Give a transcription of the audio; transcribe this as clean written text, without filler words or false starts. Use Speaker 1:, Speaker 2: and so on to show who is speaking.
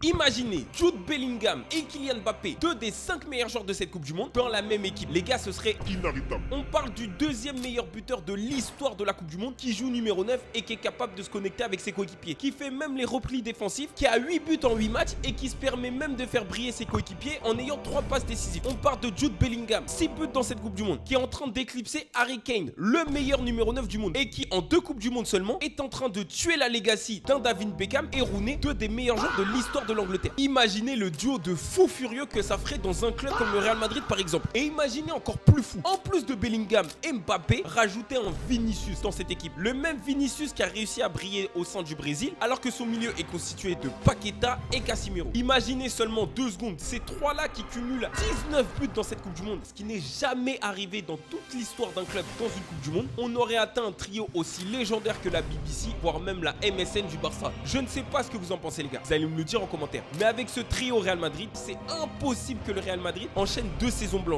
Speaker 1: Imaginez Jude Bellingham et Kylian Mbappé, deux des 5 meilleurs joueurs de cette Coupe du Monde, dans la même équipe. Les gars, ce serait
Speaker 2: inarrêtable.
Speaker 1: On parle du deuxième meilleur buteur de l'histoire de la Coupe du Monde, qui joue numéro 9 et qui est capable de se connecter avec ses coéquipiers, qui fait même les replis défensifs, qui a 8 buts en 8 matchs et qui se permet même de faire briller ses coéquipiers en ayant 3 passes décisives. On parle de Jude Bellingham, 6 buts dans cette Coupe du Monde, qui est en train d'éclipser Harry Kane, le meilleur numéro 9 du monde, et qui en 2 Coupes du Monde seulement est en train de tuer la legacy d'un David Beckham et Rooney, deux des meilleurs joueurs de l'histoire de l'Angleterre. Imaginez le duo de fous furieux que ça ferait dans un club comme le Real Madrid par exemple. Et imaginez encore plus fou, en plus de Bellingham et Mbappé, rajoutez un Vinicius dans cette équipe. Le même Vinicius qui a réussi à briller au sein du Brésil, alors que son milieu est constitué de Paqueta et Casemiro. Imaginez seulement 2 secondes, ces trois-là qui cumulent 19 buts dans cette Coupe du Monde, ce qui n'est jamais arrivé dans toute l'histoire d'un club dans une Coupe du Monde. On aurait atteint un trio aussi légendaire que la BBC, voire même la MSN du Barça. Je ne sais pas ce que vous en pensez les gars, vous allez me le dire en commentaire. Mais avec ce trio Real Madrid, c'est impossible que le Real Madrid enchaîne 2 saisons blanches.